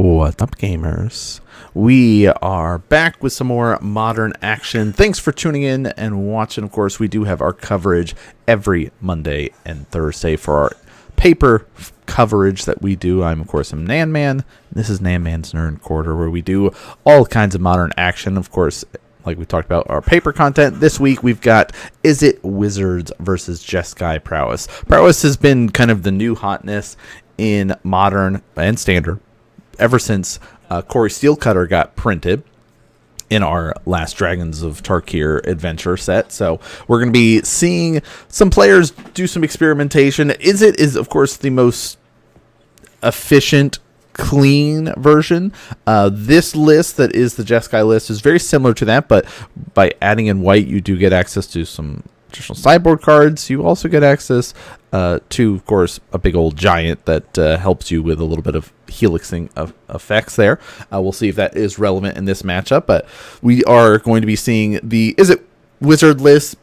What's up, gamers? We are back with some more modern action. Thanks for tuning in and watching. Of course, we do have our coverage every Monday and Thursday for our paper coverage that we do. I'm, of course, NanMan. This is NanMan's Nerd Quarter, where we do all kinds of modern action. Of course, like we talked about, our paper content. This week, we've got Izzet Wizards versus Jeskai Prowess. Prowess has been kind of the new hotness in modern and standard ever since Corey Steelcutter got printed in our last Dragons of Tarkir adventure set. So we're going to be seeing some players do some experimentation. Izzet is, of course, the most efficient, clean version. This list that is the Jeskai list is very similar to that, but by adding in white, you do get access to some additional sideboard cards. You also get access to, of course, a big old giant that helps you with a little bit of helixing of effects there. We'll see if that is relevant in this matchup, but we are going to be seeing the Izzet Wizard list.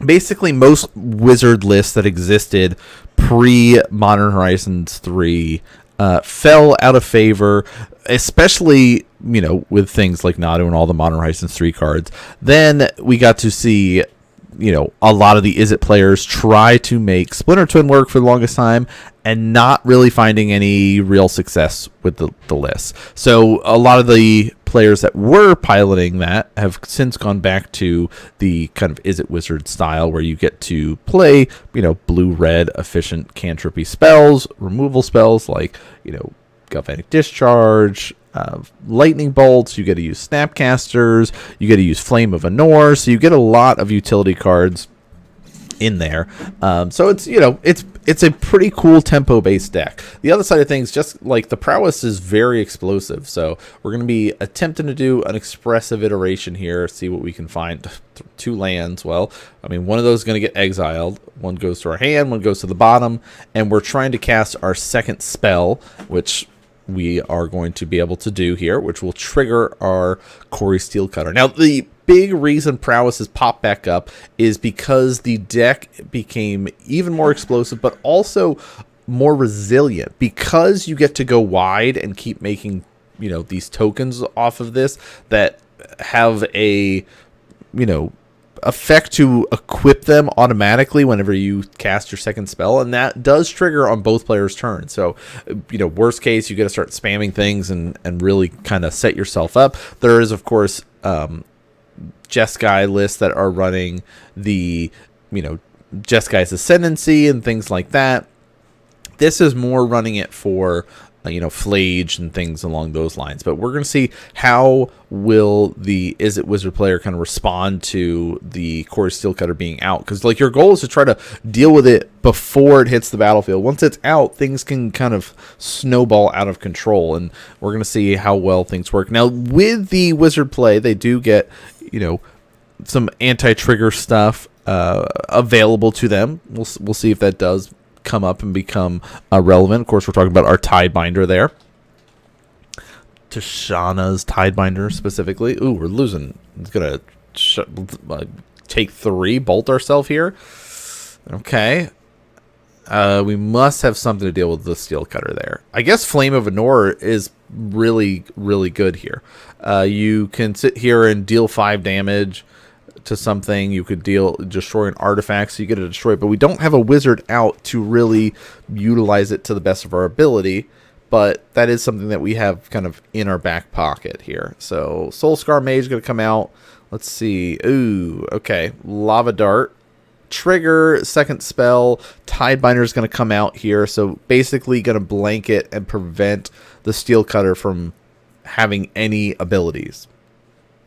Basically, most wizard lists that existed pre-Modern Horizons 3 fell out of favor, especially, with things like Nadu and all the Modern Horizons 3 cards. Then we got to see a lot of the Izzet players try to make Splinter Twin work for the longest time and not really finding any real success with the list. So a lot of the players that were piloting that have since gone back to the kind of Izzet Wizard style, where you get to play, blue-red efficient cantripy spells, removal spells like, Galvanic Discharge, lightning bolts. You get to use snapcasters, you get to use Flame of Anor, so you get a lot of utility cards in there. So it's a pretty cool tempo based deck. The other side of things, just like the Prowess, is very explosive, so we're going to be attempting to do an expressive iteration here, see what we can find. 2 lands. Well, one of those is going to get exiled, one goes to our hand, one goes to the bottom, and we're trying to cast our second spell, which we are going to be able to do here, which will trigger our Corey Steelcutter. Now, the big reason Prowess has popped back up is because the deck became even more explosive, but also more resilient, because you get to go wide and keep making, these tokens off of this that have a, effect to equip them automatically whenever you cast your second spell, and that does trigger on both players' turns. So, worst case, you got to start spamming things and really kind of set yourself up. There is, of course, Jeskai lists that are running the, Jeskai's Ascendancy and things like that. This is more running it for Flage and things along those lines. But we're going to see how will the Izzet Wizard player kind of respond to the Corey Steelcutter being out. Because, your goal is to try to deal with it before it hits the battlefield. Once it's out, things can kind of snowball out of control. And we're going to see how well things work. Now, with the Wizard play, they do get, some anti-trigger stuff available to them. We'll see if that does come up and become relevant. Of course, we're talking about our Tidebinder there. Tishana's Tidebinder specifically. Ooh, we're losing. It's going to take 3, bolt ourselves here. Okay. We must have something to deal with the Steelcutter there. I guess Flame of Anor is really, really good here. You can sit here and deal 5 damage to something. You could destroy an artifact, so you get to destroy it, but we don't have a wizard out to really utilize it to the best of our ability. But that is something that we have kind of in our back pocket here. So Soulscar Mage is going to come out. Let's see. Ooh, okay. Lava Dart. Trigger, second spell. Tidebinder is going to come out here. So basically going to blanket and prevent the Steelcutter from having any abilities.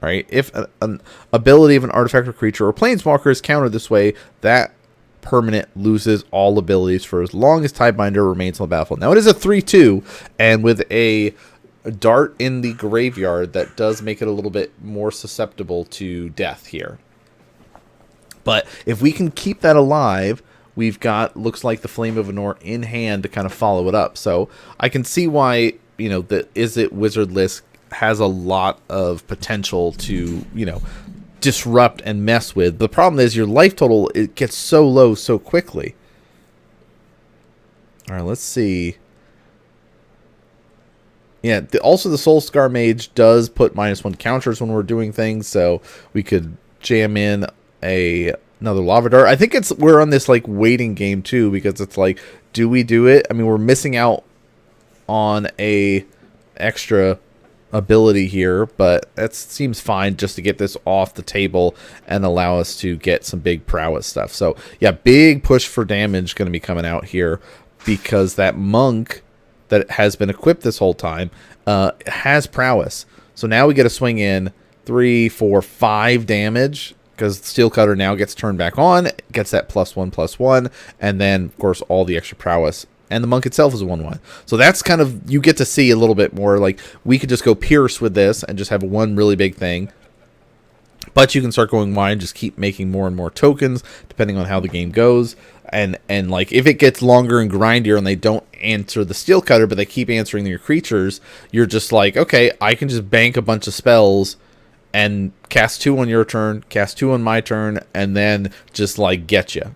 Right? If an ability of an artifact or creature or planeswalker is countered this way, that permanent loses all abilities for as long as Tidebinder remains on the battlefield. Now, it is a 3/2, and with a dart in the graveyard, that does make it a little bit more susceptible to death here. But if we can keep that alive, we've got, looks like, the Flame of Anor in hand to kind of follow it up. So I can see why, the Izzet Wizard list has a lot of potential to, disrupt and mess with. The problem is your life total, it gets so low so quickly. All right, let's see. Yeah, also the Soul Scar Mage does put -1 counters when we're doing things, so we could jam in another Lava Dart. I think we're on this like waiting game too, because it's like, do we do it? I mean, we're missing out on a extra ability here, but that seems fine just to get this off the table and allow us to get some big prowess stuff. So yeah, big push for damage going to be coming out here, because that monk that has been equipped this whole time has prowess. So now we get to swing in 3, 4, 5 damage, because Steel Cutter now gets turned back on, gets that +1/+1, and then of course all the extra prowess. And the monk itself is a 1/1. So that's kind of, you get to see a little bit more. Like, we could just go Pierce with this and just have one really big thing. But you can start going wide and just keep making more and more tokens, depending on how the game goes. And like, if it gets longer and grindier and they don't answer the Steel Cutter, but they keep answering your creatures, you're just like, okay, I can just bank a bunch of spells and cast 2 on your turn, cast 2 on my turn, and then just, like, get you.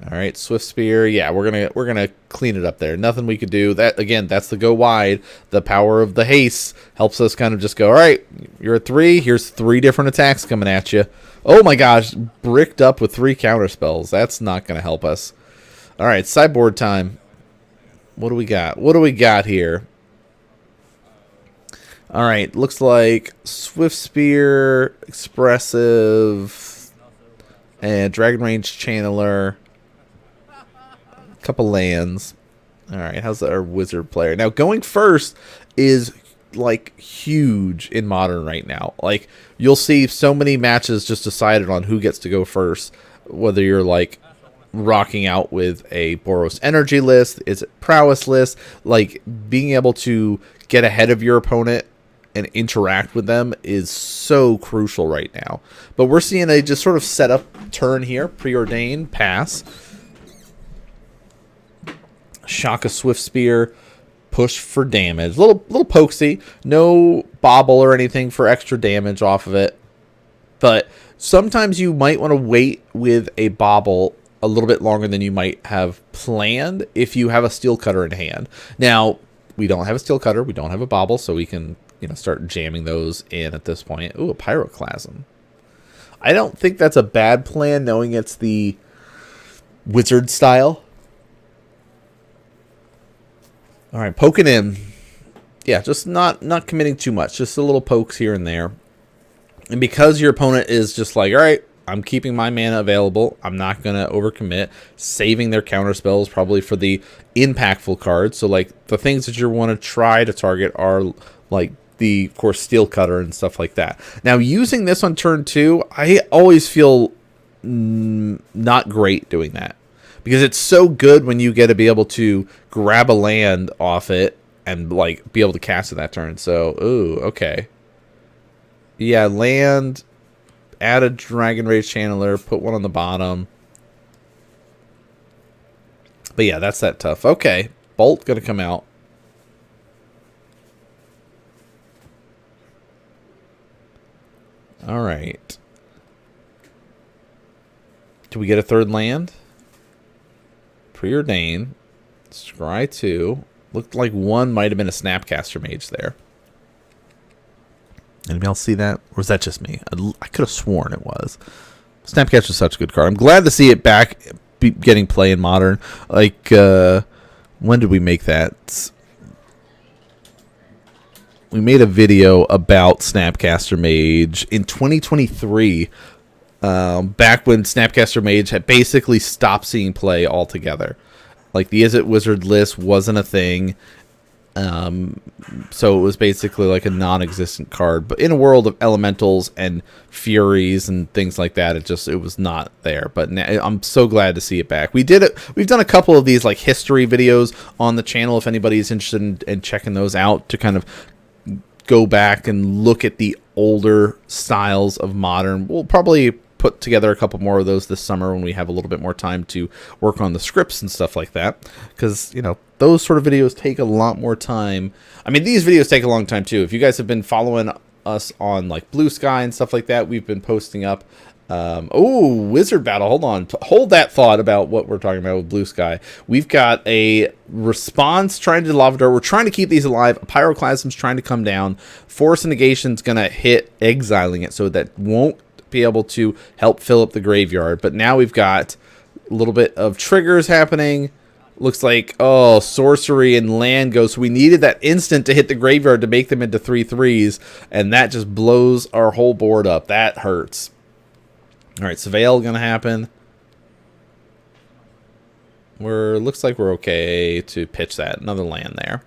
All right, Swift Spear. Yeah, we're gonna clean it up there. Nothing we could do. That again, that's the go wide. The power of the haste helps us kind of just go, all right, you're at 3. Here's 3 different attacks coming at you. Oh my gosh, bricked up with 3 counter spells. That's not gonna help us. All right, sideboard time. What do we got? What do we got here? All right, looks like Swift Spear, Expressive, and Dragon Range Channeler. Couple lands. All right, how's our wizard player? Now, going first is like huge in Modern right now. Like, you'll see so many matches just decided on who gets to go first, whether you're like rocking out with a Boros Energy list, is it Prowess list, like being able to get ahead of your opponent and interact with them is so crucial right now. But we're seeing a just sort of set up turn here, preordained, pass. Shock a Swift Spear, push for damage. Little pokesy, no bobble or anything for extra damage off of it. But sometimes you might want to wait with a bobble a little bit longer than you might have planned if you have a Steel Cutter in hand. Now, we don't have a Steel Cutter, we don't have a bobble, so we can, you know, start jamming those in at this point. Ooh, a Pyroclasm. I don't think that's a bad plan, knowing it's the wizard style. All right, poking in. Yeah, just not committing too much. Just a little pokes here and there. And because your opponent is just like, all right, I'm keeping my mana available, I'm not going to overcommit, saving their counter spells probably for the impactful cards. So, like, the things that you want to try to target are, like, the, of course, Steel Cutter and stuff like that. Now, using this on turn 2, I always feel not great doing that. Because it's so good when you get to be able to grab a land off it and, like, be able to cast it that turn. So, ooh, okay. Yeah, land, add a Dragon Rage Channeler, put one on the bottom. But yeah, that's that tough. Okay, Bolt gonna come out. All right. Do we get a third land? Preordain, Scry 2. Looked like one might have been a Snapcaster Mage there. Anybody else see that? Or was that just me? I could have sworn it was. Snapcaster is such a good card. I'm glad to see it back getting play in Modern. Like, when did we make that? We made a video about Snapcaster Mage in 2023. Back when Snapcaster Mage had basically stopped seeing play altogether. Like, the Izzet Wizard list wasn't a thing. So it was basically like a non-existent card. But in a world of elementals and furies and things like that, it was not there. But now, I'm so glad to see it back. We've done a couple of these like history videos on the channel if anybody's interested in checking those out, to kind of go back and look at the older styles of Modern. We'll probably put together a couple more of those this summer when we have a little bit more time to work on the scripts and stuff like that, because, you know, those sort of videos take a lot more time. I mean, these videos take a long time too. If you guys have been following us on like Blue Sky and stuff like that, we've been posting up Oh, Wizard Battle. Hold on. Hold that thought about what we're talking about with Blue Sky. We've got a response trying to Lava Dart. We're trying to keep these alive. A Pyroclasm's trying to come down. Force Negation's going to hit, exiling it, so that won't be able to help fill up the graveyard. But now we've got a little bit of triggers happening. Looks like, oh, sorcery and land go. So we needed that instant to hit the graveyard to make them into 3/3s. And that just blows our whole board up. That hurts. All right, Surveil going to happen. Looks like we're okay to pitch that. Another land there.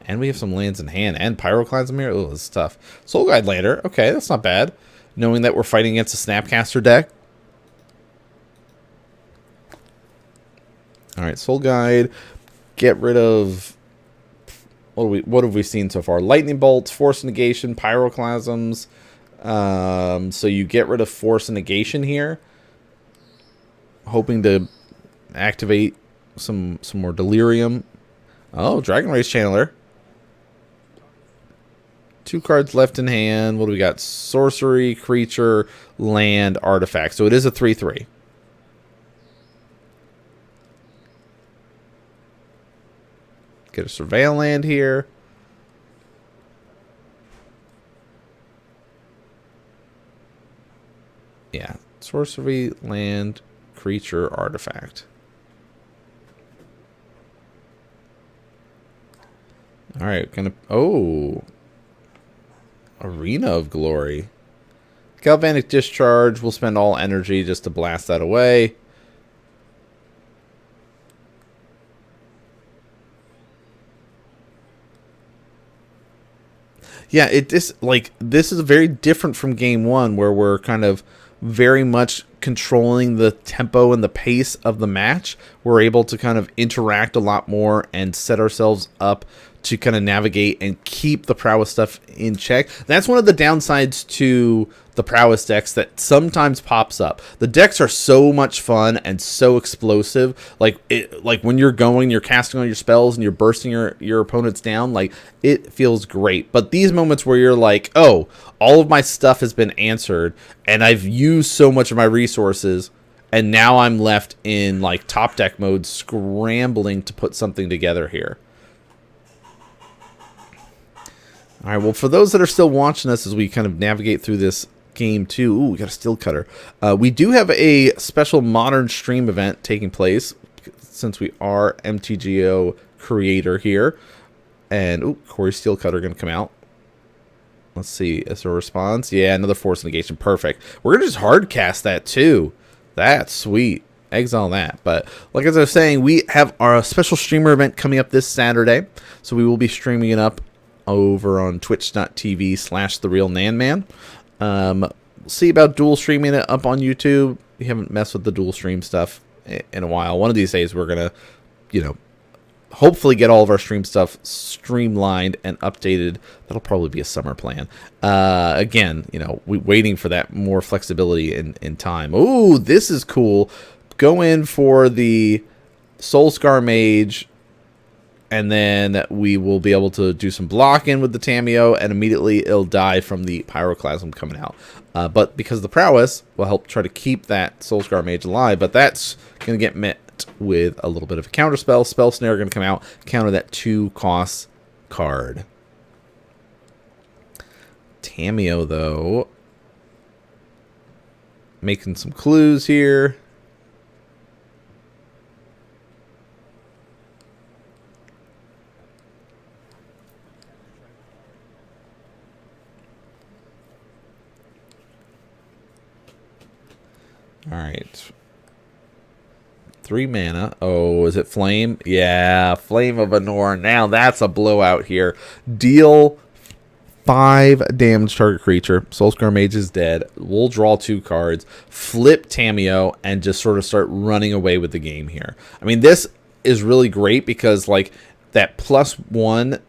And we have some lands in hand. And Pyroclasm here. Oh, this is tough. Soul Guide Lander. Okay, that's not bad. Knowing that we're fighting against a Snapcaster deck. All right, Soul Guide. Get rid of... What have we seen so far? Lightning Bolts, Force Negation, Pyroclasms. So you get rid of Force and Negation here, hoping to activate some more Delirium. Oh, Dragon Race Channeler. 2 cards left in hand. What do we got? Sorcery, Creature, Land, Artifact. So it is a 3/3. Get a Surveil land here. Yeah, sorcery, land, creature, artifact. All right, Arena of Glory. Galvanic Discharge. We'll spend all energy just to blast that away. Yeah, this is very different from game 1, where we're kind of very much controlling the tempo and the pace of the match. We're able to kind of interact a lot more and set ourselves up to kind of navigate and keep the Prowess stuff in check. That's one of the downsides to the Prowess decks that sometimes pops up. The decks are so much fun and so explosive. Like when you're casting all your spells and you're bursting your opponents down, like it feels great. But these moments where you're like, oh, all of my stuff has been answered and I've used so much of my resources, and now I'm left in like top deck mode scrambling to put something together here. All right, well, for those that are still watching us as we kind of navigate through this game 2, ooh, we got a Steel Cutter. We do have a special Modern stream event taking place since we are MTGO creator here. And, ooh, Corey Steel Cutter going to come out. Let's see, is there a response? Yeah, another Force Negation, perfect. We're going to just hard cast that too. That's sweet. Exile that. But like as I was saying, we have our special streamer event coming up this Saturday. So we will be streaming it up over on twitch.tv/TheRealNanMan. See about dual streaming it up on YouTube. We haven't messed with the dual stream stuff in a while. One of these days we're going to, hopefully get all of our stream stuff streamlined and updated. That'll probably be a summer plan. Again, we're waiting for that more flexibility in time. Ooh, this is cool. Go in for the Soulscar Mage, and then we will be able to do some blocking with the Tamiyo, and immediately it'll die from the Pyroclasm coming out. But because the Prowess will help try to keep that Soulscar Mage alive, but that's going to get met with a little bit of a counter spell. Spell Snare going to come out, counter that 2-cost card. Tamiyo, though, making some clues here. All right. 3 mana. Oh, is it Flame? Yeah, Flame of Anor. Now that's a blowout here. Deal 5 damage target creature. Soulscar Mage is dead. We'll draw 2 cards. Flip Tamiyo and just sort of start running away with the game here. I mean, this is really great because like that +2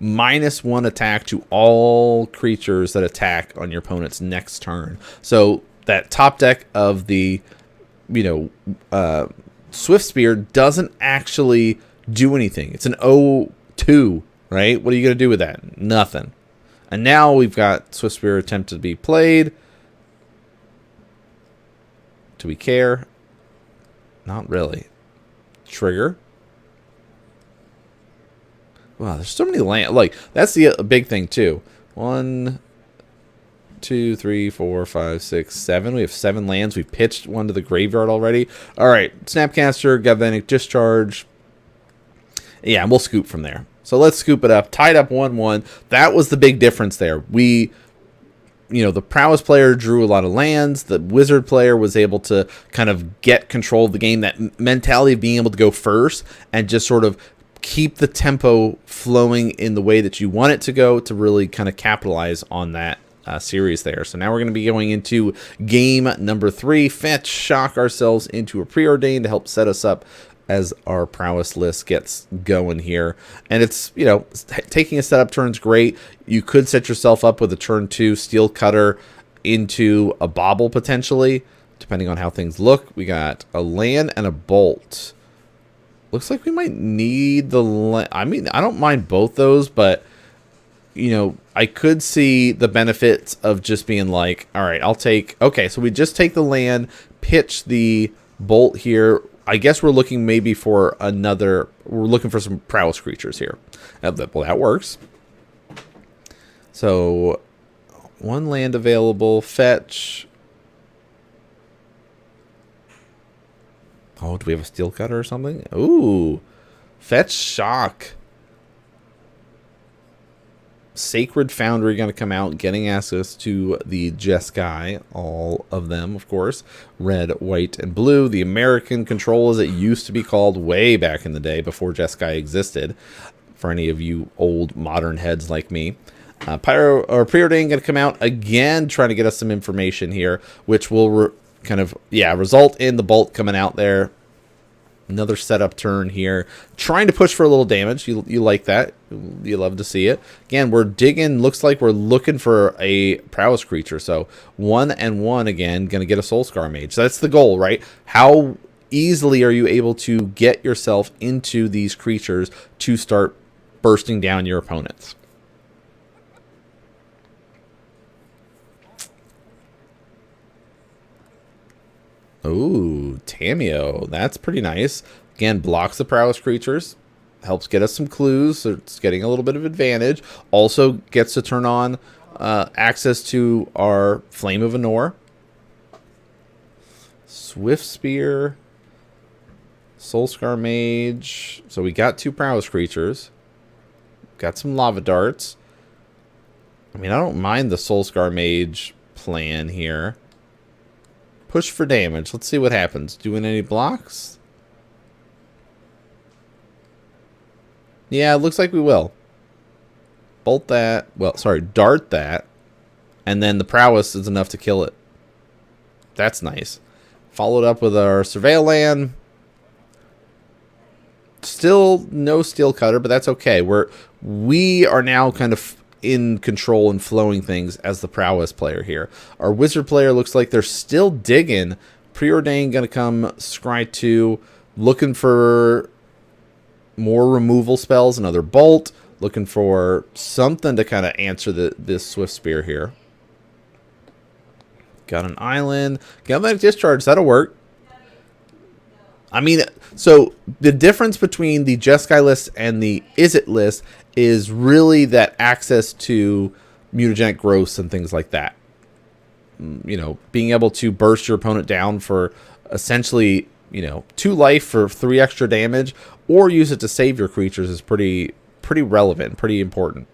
-1 attack to all creatures that attack on your opponent's next turn. So that top deck of the Swift Spear doesn't actually do anything. It's an 0/2, right? What are you going to do with that? Nothing. And now we've got Swift Spear attempted to be played. Do we care? Not really. Trigger. Wow, there's so many land. Like, that's the big thing, too. 1, 2, 3, 4, 5, 6, 7. We have 7 lands. We've pitched one to the graveyard already. All right, Snapcaster, Galvanic Discharge. Yeah, and we'll scoop from there. So let's scoop it up. Tied up 1-1. That was the big difference there. The Prowess player drew a lot of lands. The Wizard player was able to kind of get control of the game. That mentality of being able to go first and just sort of keep the tempo flowing in the way that you want it to go to really kind of capitalize on that series there. So now we're going to be going into game number 3. Fetch, shock ourselves into a Preordained to help set us up as our Prowess list gets going here. And it's, taking a setup turn's great. You could set yourself up with a turn 2 Steel Cutter into a Bobble potentially, depending on how things look. We got a land and a Bolt. Looks like we might need the I mean, I don't mind both those, but I could see the benefits of just being like, all right, okay, so we just take the land, pitch the Bolt here. I guess we're looking maybe for we're looking for some Prowess creatures here. Well, that works. So, 1 land available, fetch. Oh, do we have a Steel Cutter or something? Ooh, fetch, shock. Sacred Foundry going to come out, getting access to the Jeskai, all of them, of course. Red, white, and blue. The American Control, as it used to be called way back in the day, before Jeskai existed, for any of you old modern heads like me. Preordained going to come out again, trying to get us some information here, which will result in the Bolt coming out there. Another setup turn here. Trying to push for a little damage. You like that. You love to see it. Again, we're digging. Looks like we're looking for a Prowess creature. So 1 and 1 again. Going to get a Soulscar Mage. So that's the goal, right? How easily are you able to get yourself into these creatures to start bursting down your opponents? Ooh, Tameo. That's pretty nice. Again, blocks the Prowess creatures. Helps get us some clues, so it's getting a little bit of advantage. Also gets to turn on access to our Flame of Anor. Swift Spear. Soulscar Mage. So we got 2 Prowess creatures. Got some Lava Darts. I mean, I don't mind the Soulscar Mage plan here. Push for damage. Let's see what happens. Doing any blocks? Yeah, it looks like we will. Bolt that. Well, sorry, dart that. And then the Prowess is enough to kill it. That's nice. Followed up with our Surveil Land. Still no Steel Cutter, but that's okay. We are now kind of in control and flowing things as the Prowess player here. Our Wizard player looks like they're still digging. Preordained going to come scry 2, looking for more removal spells, another Bolt, looking for something to kind of answer this Swift Spear here. Got an island. Galvanic Discharge, that'll work. I mean, so the difference between the Jeskai list and the Izzet list is really that access to mutagenic growths and things like that. Being able to burst your opponent down for essentially, 2 life for 3 extra damage, or use it to save your creatures is pretty relevant, pretty important.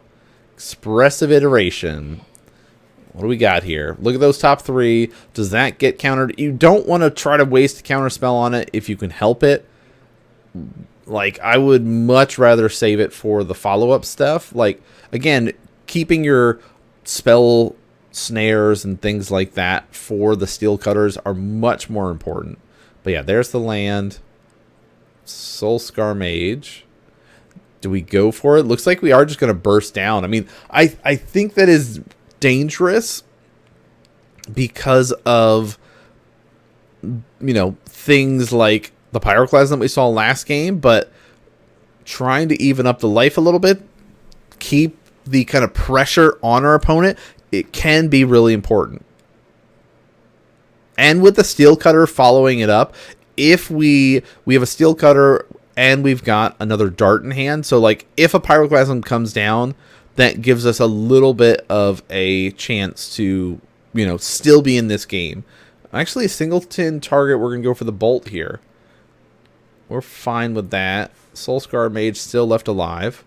Expressive Iteration. What do we got here? Look at those top 3. Does that get countered? You don't want to try to waste a counter spell on it if you can help it. Like, I would much rather save it for the follow-up stuff. Like, again, keeping your spell snares and things like that for the Steel Cutters are much more important. But yeah, there's the land. Soulscar Mage. Do we go for it? Looks like we are just going to burst down. I mean, I think that is dangerous because of, things like the Pyroclasm that we saw last game, but trying to even up the life a little bit, keep the kind of pressure on our opponent, it can be really important. And with the Steel Cutter following it up, if we have a Steel Cutter and we've got another Dart in hand, so like if a Pyroclasm comes down, that gives us a little bit of a chance to, you know, still be in this game. Actually, a singleton target, we're going to go for the Bolt here. We're fine with that. Soulscar Mage still left alive.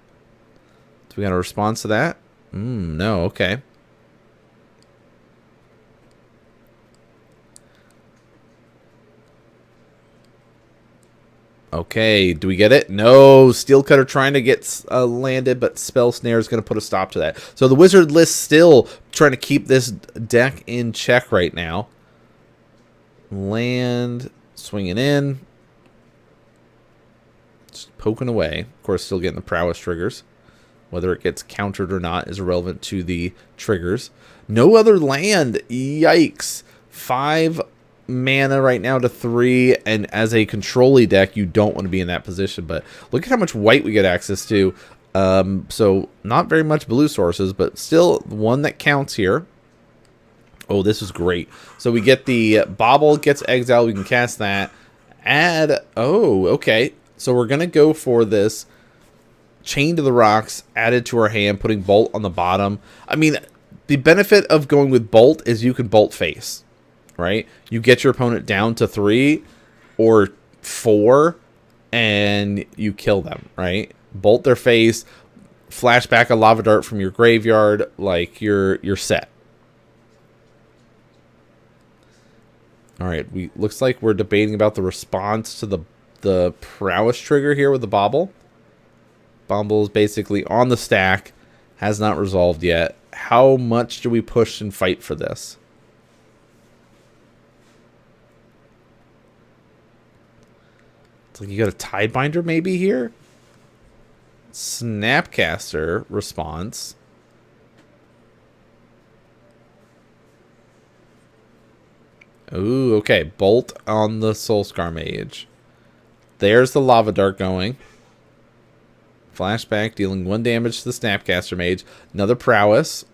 Do we got a response to that? No, okay. Okay, do we get it? No, Steel Cutter trying to get landed, but Spell Snare is going to put a stop to that. So the Wizard list still trying to keep this deck in check right now. Land, swinging in. Just poking away. Of course, still getting the Prowess triggers. Whether it gets countered or not is irrelevant to the triggers. No other land. Yikes. 5 mana right now to 3, and as a control-y deck, you don't want to be in that position. But look at how much white we get access to. So not very much blue sources, but still one that counts here. Oh, this is great. So we get the Bauble gets exiled. We can cast that. Add. Oh, okay. So we're gonna go for this Chain to the Rocks added to our hand, putting Bolt on the bottom. I mean, the benefit of going with Bolt is you can Bolt face. Right? You get your opponent down to 3 or 4 and you kill them, right? Bolt their face, flash back a Lava Dart from your graveyard, like you're set. All right, looks like we're debating about the response to the Prowess trigger here with the Bauble. Bauble is basically on the stack, has not resolved yet. How much do we push and fight for this? It's like you got a Tidebinder maybe here? Snapcaster response. Ooh, okay. Bolt on the Soulscar Mage. There's the Lava Dart going. Flashback, dealing 1 damage to the Snapcaster Mage. Another Prowess.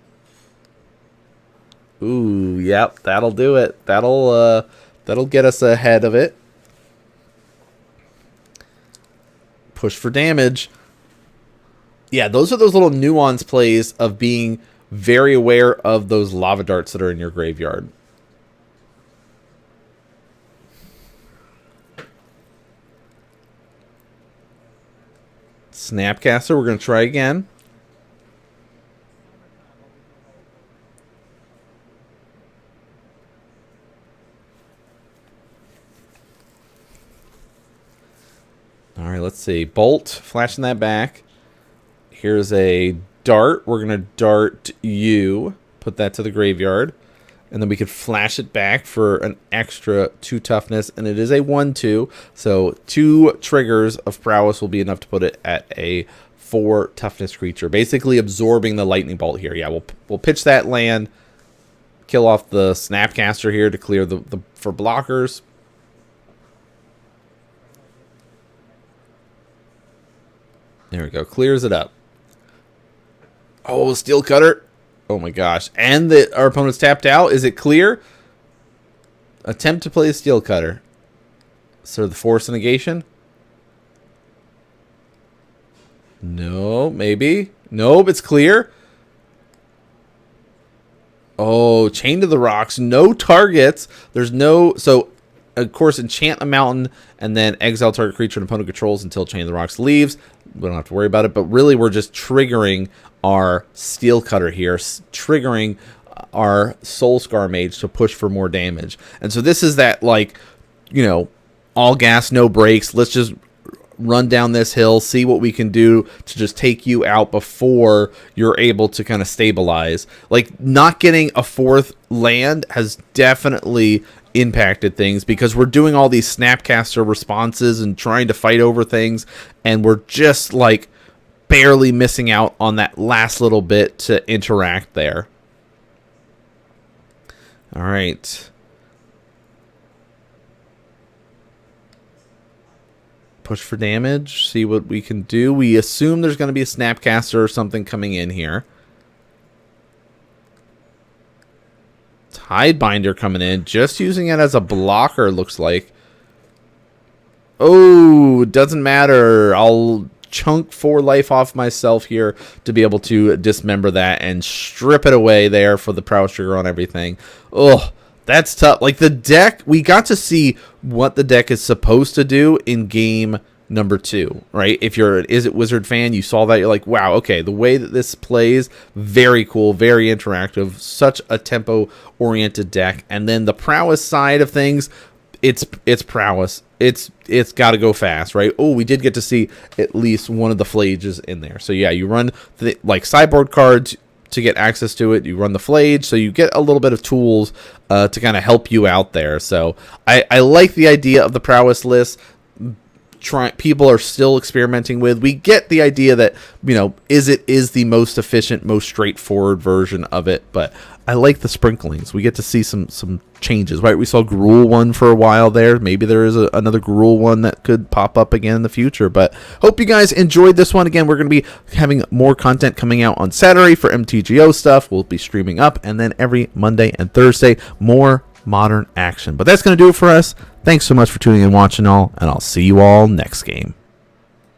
Ooh, yep, that'll do it. That'll get us ahead of it. Push for damage. Yeah, those are those little nuance plays of being very aware of those Lava Darts that are in your graveyard. Snapcaster, we're going to try again. All right, let's see. Bolt, flashing that back. Here's a Dart. We're going to Dart you. Put that to the graveyard. And then we could flash it back for an extra 2 toughness. And it is a 1/2. So 2 triggers of Prowess will be enough to put it at a 4 toughness creature. Basically absorbing the Lightning Bolt here. Yeah, we'll pitch that land. Kill off the Snapcaster here to clear the for blockers. There we go. Clears it up. Oh, Steel Cutter. Oh my gosh. And our opponent's tapped out. Is it clear? Attempt to play a Steel Cutter. So the Force Negation. No, maybe. Nope, it's clear. Oh, Chain to the Rocks. No targets. There's no... So, of course, enchant a mountain and then exile target creature and opponent controls until Chain of the Rocks leaves. We don't have to worry about it, but really we're just triggering our Steel Cutter here, triggering our Soulscar Mage to push for more damage. And so this is that, like, you know, all gas, no brakes. Let's just run down this hill, see what we can do to just take you out before you're able to kind of stabilize. Like, not getting a 4th land has definitely impacted things because we're doing all these Snapcaster responses and trying to fight over things, and we're just like barely missing out on that last little bit to interact there. All right. Push for damage, see what we can do. We assume there's going to be a Snapcaster or something coming in here. Tidebinder coming in, just using it as a blocker, looks like. Oh, doesn't matter. I'll chunk 4 life off myself here to be able to dismember that and strip it away there for the Prowess trigger on everything. Oh, that's tough. Like, the deck, we got to see what the deck is supposed to do in game number 2, right? If you're an Izzet Wizard fan, you saw that, you're like, wow, okay, the way that this plays, very cool, very interactive, such a tempo-oriented deck. And then the Prowess side of things, it's Prowess. It's got to go fast, right? Oh, we did get to see at least one of the Flages in there. So yeah, you run like sideboard cards to get access to it. You run the Flage, so you get a little bit of tools to kind of help you out there. So I like the idea of the Prowess list. People are still experimenting with. We get the idea that, you know, Izzet is the most efficient, most straightforward version of it, but I like the sprinklings. We get to see some changes, right? We saw Gruul one for a while there. Maybe there is another Gruul one that could pop up again in the future, but hope you guys enjoyed this one. Again, we're going to be having more content coming out on Saturday for MTGO stuff. We'll be streaming up, and then every Monday and Thursday, more Modern action. But that's going to do it for us. Thanks so much for tuning in and watching all, and I'll see you all next game.